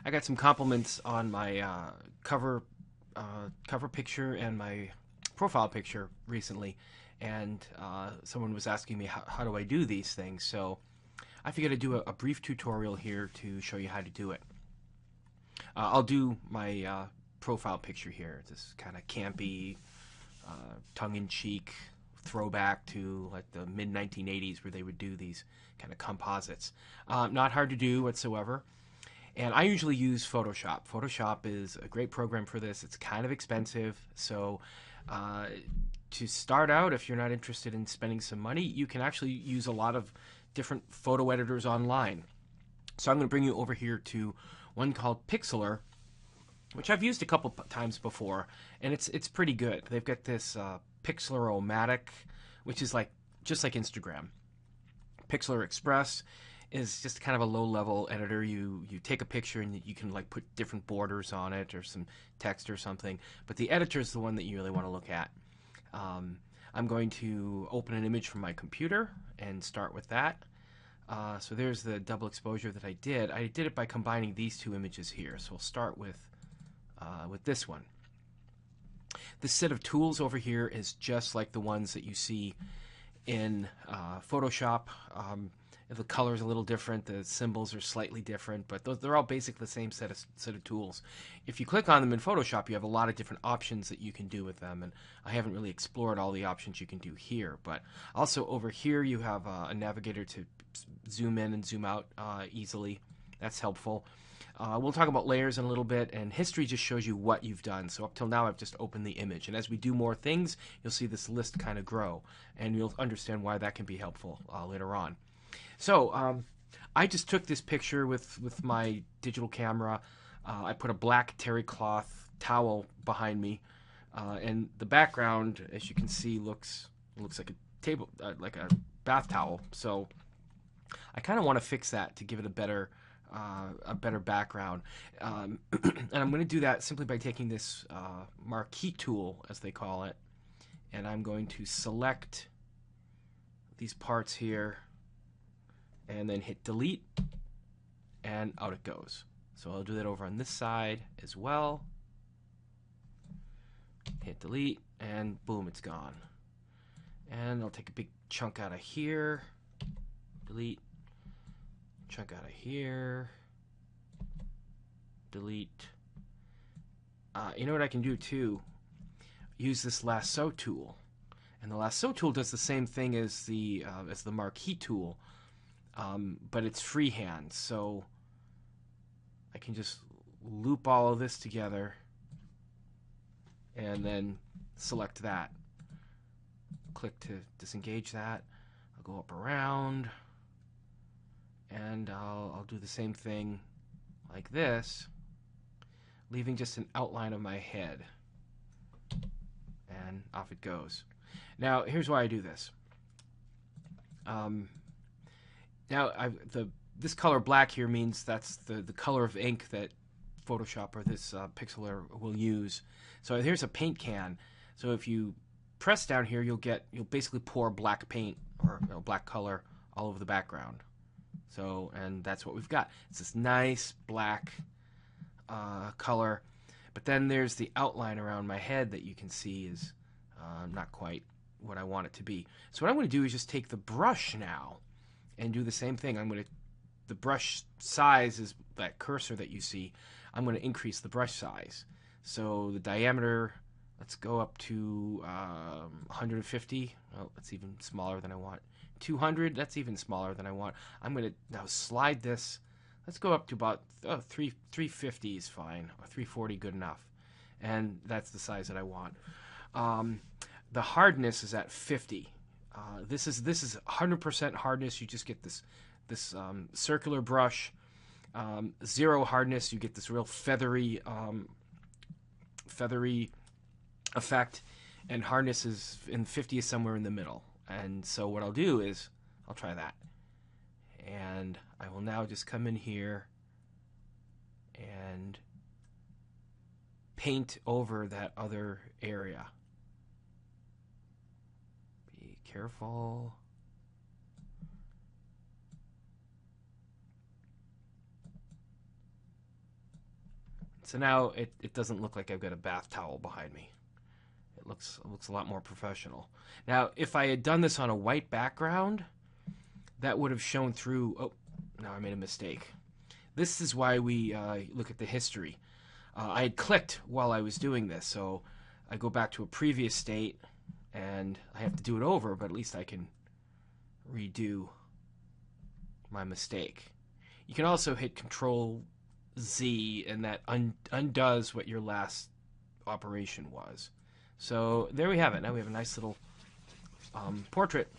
I got some compliments on my cover picture and my profile picture recently, and someone was asking me how do I do these things. So I figured I'd do a brief tutorial here to show you how to do it. I'll do my profile picture here. This kind of campy, tongue-in-cheek throwback to like the mid 1980s where they would do these kind of composites. Not hard to do whatsoever. And I usually use Photoshop. Photoshop is a great program for this. It's kind of expensive, so to start out, if you're not interested in spending some money, you can actually use a lot of different photo editors online. So I'm going to bring you over here to one called Pixlr, which I've used a couple times before, and it's pretty good. They've got this Pixlr-O-Matic, which is like just like Instagram. Pixlr Express is just kind of a low-level editor. You take a picture and you can like put different borders on it or some text or something. But the editor is the one that you really want to look at. I'm going to open an image from my computer and start with that. So there's the double exposure that I did. I did it by combining these two images here. So we'll start with this one. This set of tools over here is just like the ones that you see in Photoshop. The color is a little different, the symbols are slightly different, but they're all basically the same set of tools. If you click on them in Photoshop, you have a lot of different options that you can do with them, and I haven't really explored all the options you can do here. But also over here you have a navigator to zoom in and zoom out easily. That's helpful. We'll talk about layers in a little bit, and history just shows you what you've done. So up till now I've just opened the image, and as we do more things, you'll see this list kind of grow, and you'll understand why that can be helpful later on. So I just took this picture with my digital camera. I put a black terry cloth towel behind me, and the background, as you can see, looks like a table, like a bath towel. So I kind of want to fix that to give it a better background, and I'm going to do that simply by taking this marquee tool, as they call it, and I'm going to select these parts here and then hit delete, and out it goes. So I'll do that over on this side as well. Hit delete, and boom, it's gone. And I'll take a big chunk out of here, delete, chunk out of here, delete. You know what I can do too? Use this lasso tool, and the lasso tool does the same thing as the marquee tool. But it's freehand, so I can just loop all of this together and then select that. Click to disengage that. I'll go up around, and I'll do the same thing like this, leaving just an outline of my head, and off it goes. Now here's why I do this. Now, this color black here means that's the color of ink that Photoshop or this Pixlr will use. So here's a paint can. So if you press down here, you'll basically pour black paint or black color all over the background. So, and that's what we've got. It's this nice black color. But then there's the outline around my head that you can see is not quite what I want it to be. So what I'm going to do is just take the brush now and do the same thing. The brush size is that cursor that you see. I'm going to increase the brush size. So the diameter, let's go up to 150. Oh, that's even smaller than I want. 200, that's even smaller than I want. I'm going to now slide this. Let's go up to about 350 is fine. Or 340, good enough. And that's the size that I want. The hardness is at 50. This is 100% hardness. You just get this circular brush. 0 hardness, you get this real feathery effect, and hardness is in 50 is somewhere in the middle. And so what I'll do is I'll try that, and I will now just come in here and paint over that other area. Careful. So now it doesn't look like I've got a bath towel behind me. It looks a lot more professional. Now, if I had done this on a white background, that would have shown through. Oh, now I made a mistake. This is why we look at the history. I had clicked while I was doing this, so I go back to a previous state, and I have to do it over, but at least I can redo my mistake. You can also hit Control Z, and that undoes what your last operation was. So there we have it. Now we have a nice little portrait.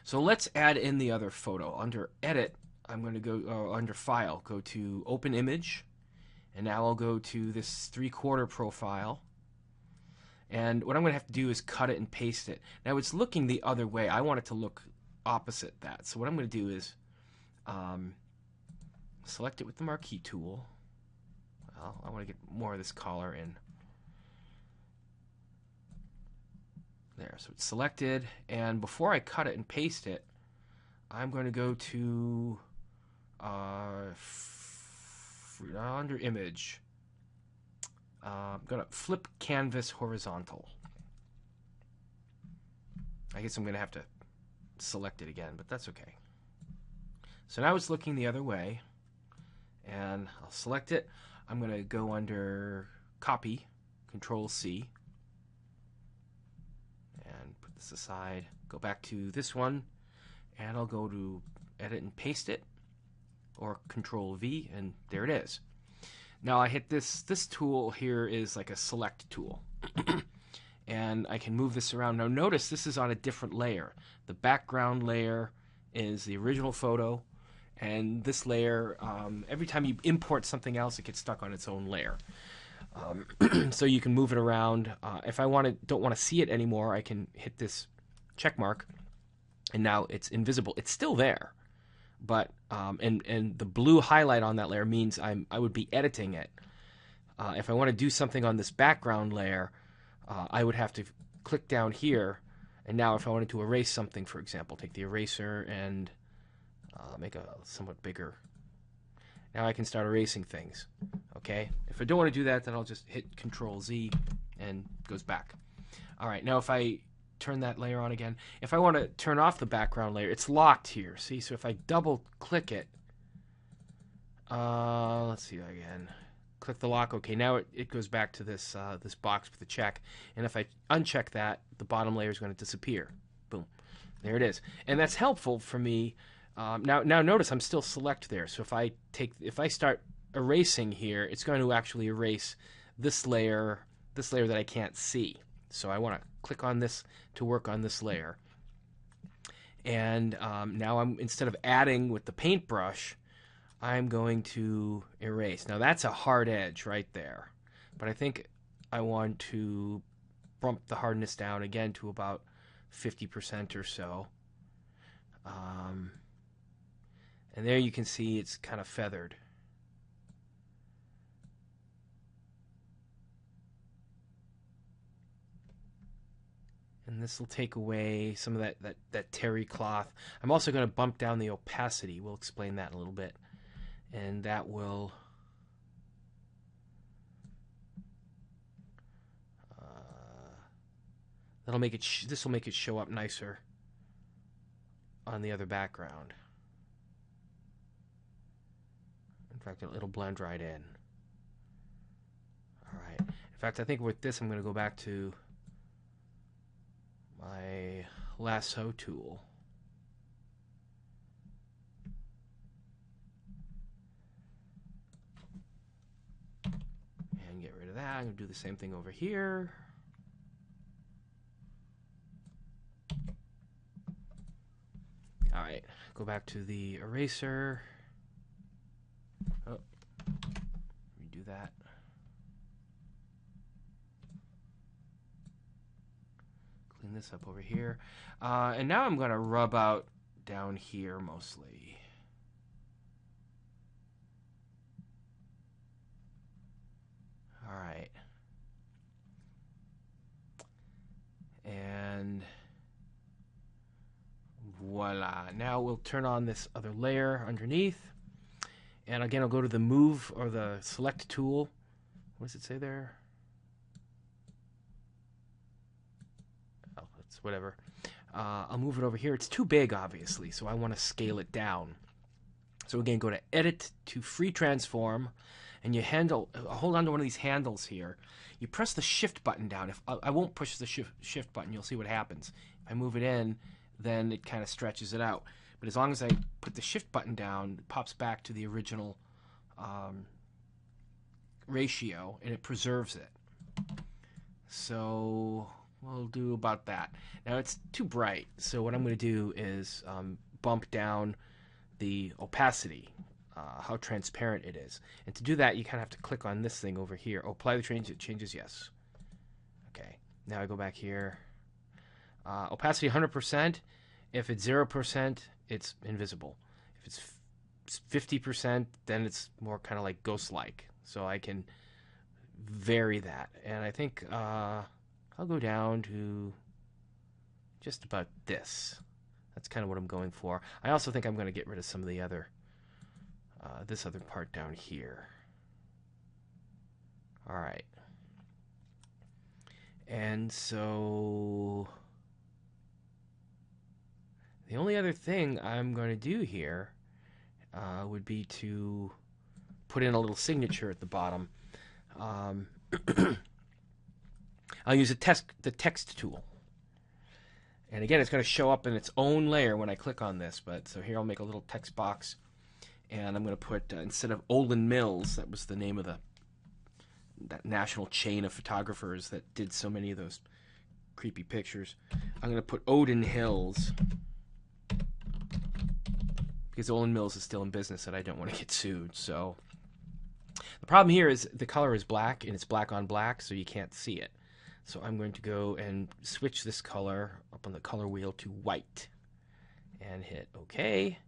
So let's add in the other photo. Under Edit, I'm going to go under File, go to Open Image, and now I'll go to this 3/4 profile. And what I'm going to have to do is cut it and paste it. Now it's looking the other way. I want it to look opposite that. So what I'm going to do is select it with the marquee tool. Well, I want to get more of this color in. There, so it's selected, and before I cut it and paste it, I'm going to go to under Image. I'm going to flip Canvas horizontal. I guess I'm going to have to select it again, but that's okay. So now it's looking the other way, and I'll select it. I'm going to go under Copy, Control C, and put this aside. Go back to this one, and I'll go to Edit and paste it, or Control V, and there it is. Now I hit this tool here is like a select tool. And I can move this around. Now notice this is on a different layer. The background layer is the original photo, and this layer, every time you import something else, it gets stuck on its own layer. So you can move it around. If I don't want to see it anymore, I can hit this check mark, and now it's invisible. It's still there, but and the blue highlight on that layer means I would be editing it. If I want to do something on this background layer, I would have to click down here, and now if I wanted to erase something, for example, take the eraser and make a somewhat bigger. Now I can start erasing things. Okay. If I don't want to do that, then I'll just hit Control Z and it goes back. All right. Now if I turn that layer on again, if I want to turn off the background layer, it's locked here. See, so if I double click it, let's see again. Click the lock. Okay, now it goes back to this this box with the check. And if I uncheck that, the bottom layer is going to disappear. Boom. There it is. And that's helpful for me. Now notice I'm still select there. So if I start erasing here, it's going to actually erase this layer that I can't see. So I want to click on this to work on this layer. And now instead of adding with the paintbrush, I'm going to erase. Now that's a hard edge right there, but I think I want to bump the hardness down again to about 50% or so. And there you can see it's kind of feathered. And this will take away some of that terry cloth. I'm also going to bump down the opacity. We'll explain that in a little bit. And that will that'll make it this will make it show up nicer on the other background. In fact, it'll blend right in. All right. In fact, I think with this I'm going to go back to my lasso tool. And get rid of that. I'm going to do the same thing over here. All right, go back to the eraser. Oh, redo that. Clean this up over here. And now I'm going to rub out down here mostly. All right. And voila. Now we'll turn on this other layer underneath. And again, I'll go to the move or the select tool. What does it say there? Oh, it's whatever. I'll move it over here. It's too big, obviously, so I want to scale it down. So again, go to Edit to Free Transform, and you hold on to one of these handles here. You press the Shift button down. If I won't push the Shift button, you'll see what happens. If I move it in, then it kind of stretches it out. But as long as I put the Shift button down, it pops back to the original ratio, and it preserves it. So we'll do about that. Now it's too bright, so what I'm going to do is bump down the opacity, how transparent it is. And to do that, you kind of have to click on this thing over here. Oh, apply the changes, yes. Okay, now I go back here. Opacity 100%. If it's 0%, it's invisible. If it's 50%, then it's more kind of like ghost-like. So I can vary that. And I think I'll go down to just about this. That's kind of what I'm going for. I also think I'm going to get rid of some of the other, this other part down here. All right. And so the only other thing I'm going to do here would be to put in a little signature at the bottom. I'll use the text tool. And again, it's going to show up in its own layer when I click on this. But so here I'll make a little text box. And I'm going to put, instead of Olin Mills, that was the name of that national chain of photographers that did so many of those creepy pictures, I'm going to put Odin Hills. Because Olin Mills is still in business and I don't want to get sued. So the problem here is the color is black, and it's black on black, so you can't see it. So I'm going to go and switch this color up on the color wheel to white and hit OK.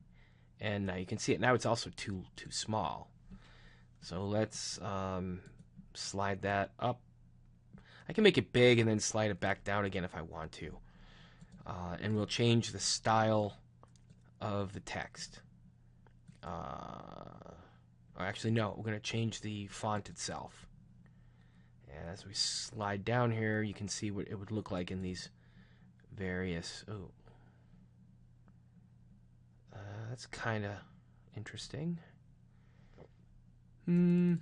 And now you can see it. Now it's also too small. So let's slide that up. I can make it big and then slide it back down again if I want to. And we'll change the style of the text. Actually, no, we're going to change the font itself. And as we slide down here, you can see what it would look like in these various... Oh. That's kind of interesting. There's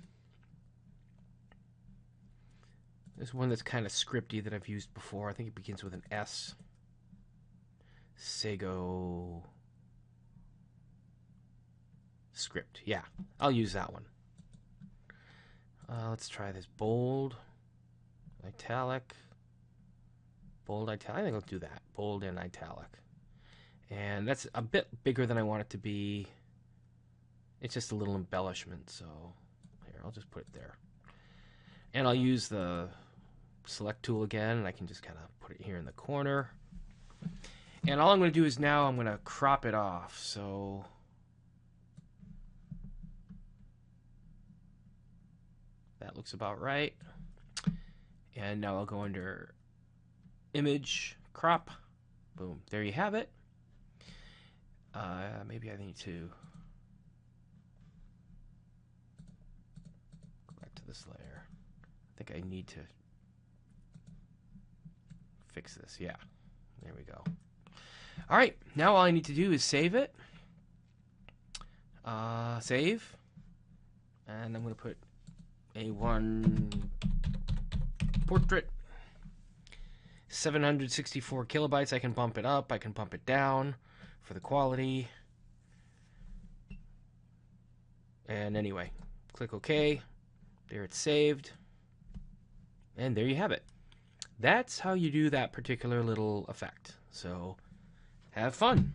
one that's kind of scripty that I've used before. I think it begins with an S. Sego script. Yeah, I'll use that one. Let's try this. Bold, italic, bold, italic. I think I'll do that. Bold and italic. And that's a bit bigger than I want it to be. It's just a little embellishment, so here, I'll just put it there. And I'll use the select tool again, and I can just kind of put it here in the corner. And all I'm going to do is now I'm going to crop it off. So that looks about right. And now I'll go under Image, Crop. Boom. There you have it. Maybe I need to go back to this layer. I think I need to fix this. Yeah. There we go. All right. Now all I need to do is save it. Save. And I'm going to put A1 portrait. 764 kilobytes. I can bump it up. I can bump it down for the quality. And anyway, click OK. There it's saved. And there you have it. That's how you do that particular little effect. So have fun.